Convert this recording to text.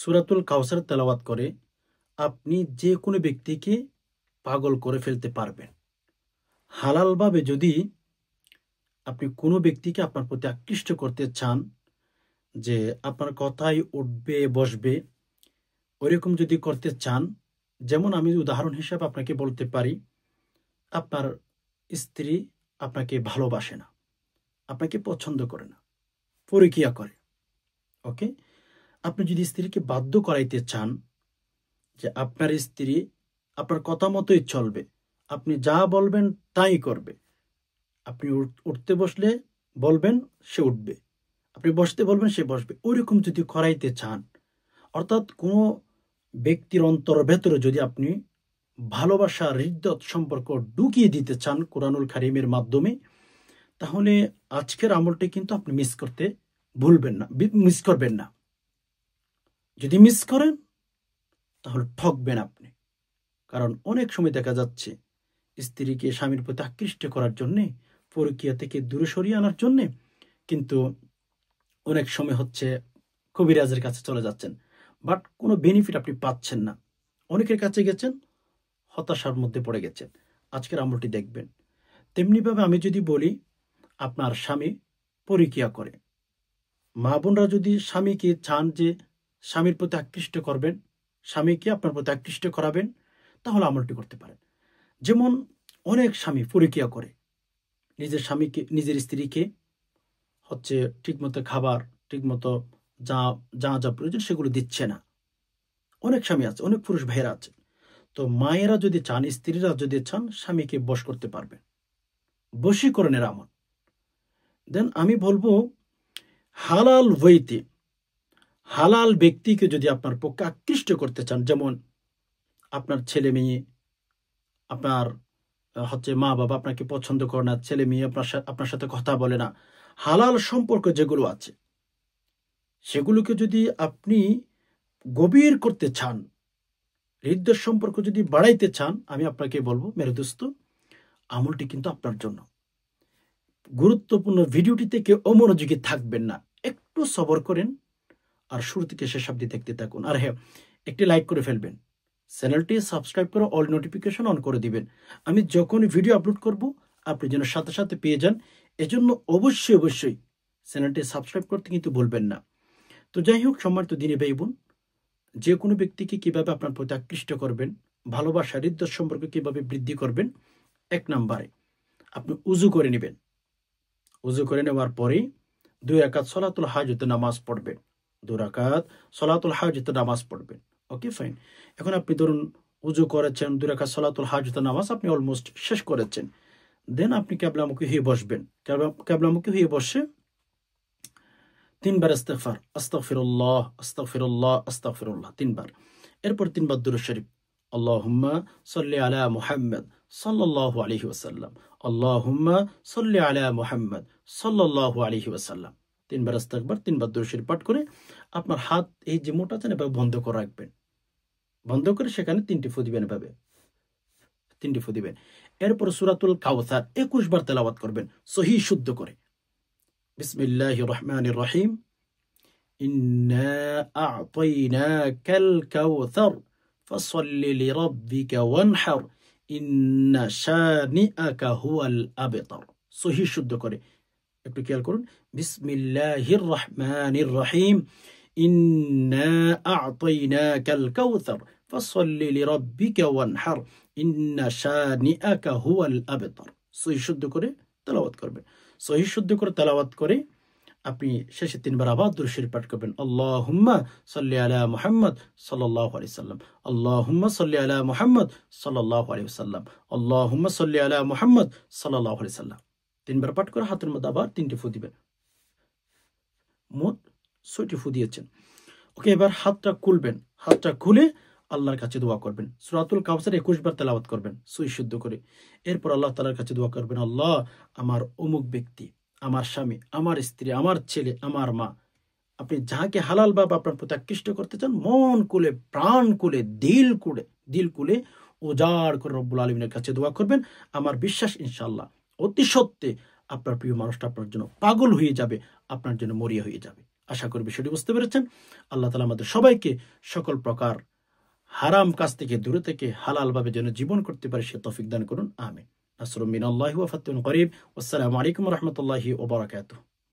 সূরাতুল কাউসার তেলাওয়াত করে আপনি যে কোনো ব্যক্তিকে পাগল করে ফেলতে পারবেন। হালালভাবে যদি আপনি কোনো ব্যক্তিকে আপনার প্রতি আকৃষ্ট করতে চান, যে আপনার কথায় উঠবে বসবে, ওইরকম যদি করতে চান, যেমন আমি উদাহরণ হিসাবে আপনাকে বলতে পারি, আপনার স্ত্রী আপনাকে ভালোবাসে না, আপনাকে পছন্দ করে না, পরকীয়া করে, ওকে? আপনি যদি স্ত্রীকে বাধ্য করাইতে চান যে আপনার স্ত্রী আপনার কথা মতোই চলবে, আপনি যা বলবেন তাই করবে, আপনি উঠতে বসলে বলবেন সে উঠবে, আপনি বসতে বলবেন সে বসবে, ওইরকম যদি করাইতে চান, অর্থাৎ কোনো ব্যক্তির অন্তর ভেতরে যদি আপনি ভালোবাসা হৃদ্যত সম্পর্ক ঢুকিয়ে দিতে চান কোরআনুল কারীমের মাধ্যমে, তাহলে আজকের আমলটি কিন্তু আপনি মিস করবেন না। যদি মিস করেন তাহলে ঠকবেন আপনি। কারণ অনেক সময় দেখা যাচ্ছে স্ত্রীকে স্বামীর প্রতি আকৃষ্ট করার জন্যে, পরকীয়া থেকে দূরে সরিয়ে আনার জন্যে কিন্তু অনেক সময় হচ্ছে কবিরাজের কাছে চলে যাচ্ছেন, বাট কোনো বেনিফিট আপনি পাচ্ছেন না। অনেকের কাছে গেছেন, হতাশার মধ্যে পড়ে গেছেন। আজকের আমলটি দেখবেন। তেমনিভাবে আমি যদি বলি, আপনার স্বামী পরকীয়া করে, মা বোনরা যদি স্বামীকে চান যে স্বামীর প্রতি আকৃষ্ট করবেন, স্বামীকে আপনার প্রতি আকৃষ্ট করাবেন, তাহলে আমলটি করতে পারেন। যেমন অনেক স্বামী পরকীয়া করে, নিজের স্ত্রীকে হচ্ছে ঠিকমতো খাবার, ঠিকমতো যা প্রয়োজন সেগুলো দিচ্ছে না। অনেক স্বামী আছে, অনেক পুরুষ ভাইয়েরা আছে। তো মায়েরা যদি চান, স্ত্রীরা যদি চান, স্বামীকে বশ করতে পারবেন, বশীকরণের আমল। দেন আমি বলবো, হালাল ওয়েতে হালাল ব্যক্তিকে যদি আপনার পক্ষে আকৃষ্ট করতে চান, যেমন আপনার ছেলে মেয়ে, আপনার হচ্ছে মা বাবা আপনাকে পছন্দ করে না, ছেলে মেয়ে আপনার সাথে কথা বলে না, হালাল সম্পর্ক যেগুলো আছে সেগুলোকে যদি আপনি গভীর করতে চান, হৃদয় সম্পর্ক যদি বাড়াইতে চান, আমি আপনাকে বলবো মেরে দোস্ত, আমলটি কিন্তু আপনার জন্য। গুরুত্বপূর্ণ ভিডিওটিতে কেউ অমনোযোগী থাকবেন না, একটু সবর করেন আর শুরু থেকে শেষ অবধি দেখতে থাকুন। আর হ্যাঁ, একটি লাইক করে ফেলবেন, চ্যানেলটি সাবস্ক্রাইব করে অল নোটিফিকেশন অন করে দিবেন। আমি যখন ভিডিও আপলোড করব আপনি যেন সাথে সাথে পেয়ে যান, এজন্য অবশ্যই চ্যানেলটি সাবস্ক্রাইব করতে কিন্তু ভুলবেন না। তো যাই হোক, সম্মানিত দিনী ভাই বোন, যে কোনো ব্যক্তিকে কিভাবে আপনার প্রতি আকৃষ্ট করবেন, ভালোবাসা হৃদয় সম্পর্ক কিভাবে বৃদ্ধি করবেন, 1 নম্বরে আপনি উজু করে নেবেন। উজু করে নেওয়ার পরে 2 রাকাত সলাতুল হাজত নামাজ পড়বেন, 2 রাকাত সলাতুল হাজত নামাজ পড়বেন। ওকে, ফাইন। এখন আপনি ধরুন উজু করেছেন, 2 রাকাত সলাতুল হাজত নামাজ আপনি অলমোস্ট শেষ করেছেন। দেন আপনি কিবলামুখী হয়ে বসবেন। কিবলামুখী হয়ে বসে 3 বার ইস্তিগফার, আস্তাগফিরুল্লাহ আস্তাগফিরুল্লাহ আস্তাগফিরুল্লাহ 3 বার। এরপর 3 বার দুরূদ শরীফ, আল্লাহুম্মা সাল্লি আলা মুহাম্মদ সাল্লাল্লাহু আলাইহি ওয়াসাল্লাম, আল্লাহুম্মা সাল্লি আলা মুহাম্মদ সাল্লাল্লাহু আলাইহি ওয়াসাল্লাম। 3 বার ইস্তিগফার, 3 বার দুরূদ শরীফ পাঠ করে আপনার হাত এই যে মোটা আছে এভাবে বন্ধ করে রাখবেন। বন্ধ করে সেখানে 3টি ফু দিবেন, এভাবে 3টি ফু দিবেন। এরপর সূরাতুল কাউসার 21 বার তেলাওয়াত করবেন সহিহ শুদ্ধ করে। বিসমিল্লাহির রহমানির রহিম, ইন্না আ'তাইনাকাল কাউসার ফাসাল্লি লিরাব্বিকা ওয়ানহার ইন্না শানিআকা হুয়াল আবতার। সহিহ শুদ্ধ করে একটু খেয়াল করুন। বিসমিল্লাহির রহমানির রহিম, ইন্না আ'তাইনাকাল কাউসার ফাসাল্লি লিরাব্বিকা ওয়ানহার ইন্না শানিআকা হুয়াল আবতার। সহিহ শুদ্ধ করে তেলাওয়াত করবেন। সহিহ শুদ্ধ করে তেলাওয়াত করে আপনি শেষে 3 বার আবার দুরূদ শরীফ পাঠ করবেন। আল্লাহুম্মা সাল্লি আলা মুহাম্মদ সাল্লাল্লাহু আলাইহি ওয়াসাল্লাম, আল্লাহুম্মা সাল্লি আলা মুহাম্মদ সাল্লাল্লাহু আলাইহি ওয়াসাল্লাম, আল্লাহুম্মা সাল্লি আলা মুহাম্মদ সাল্লাল্লাহু আলাইহি ওয়াসাল্লাম। 3 বার পাঠ করে হাতের মধ্যে আবার 3টি ফু দিবেন। মোট 6টি ফু দিয়েছেন। ওকে, এবার হাতটা খুলবেন। হাতটা খুলে আল্লাহর কাছে দোয়া করবেন। সূরাতুল কাউসার 21 বার তেলাওয়াত করবেন সহিহ শুদ্ধ করে। এরপর আল্লাহ তাআলার কাছে দোয়া করবেন, আল্লাহ, আমার অমুক ব্যক্তি, আমার স্বামী, আমার স্ত্রী, আমার ছেলে, আমার মা, আপনি যাকে হালাল ভাবে আপনার প্রতি আকৃষ্ট করতে চান, মন খুলে, প্রাণ খুলে, দিল খুলে উজাড় করে রব্বুল আলামিনের কাছে দোয়া করবেন। আমার বিশ্বাস ইনশাআল্লাহ অতি সত্ত্বে আপনার প্রিয় মানুষটা আপনার জন্য পাগল হয়ে যাবে, আপনার জন্য মরিয়া হয়ে যাবে। আশা করি বিষয়টি বুঝতে পেরেছেন। আল্লাহ তাআলা আমাদের সবাইকে সকল প্রকার হারাম কাজ থেকে দূরে থেকে হালালভাবে যেন জীবন করতে পারে সে তৌফিক দান করুন। আমিন। নাসরুম মিনাল্লাহি ওয়া ফাতহুন করিব। আসসালামু আলাইকুম ওয়া রাহমাতুল্লাহি ওয়া বারাকাতুহু।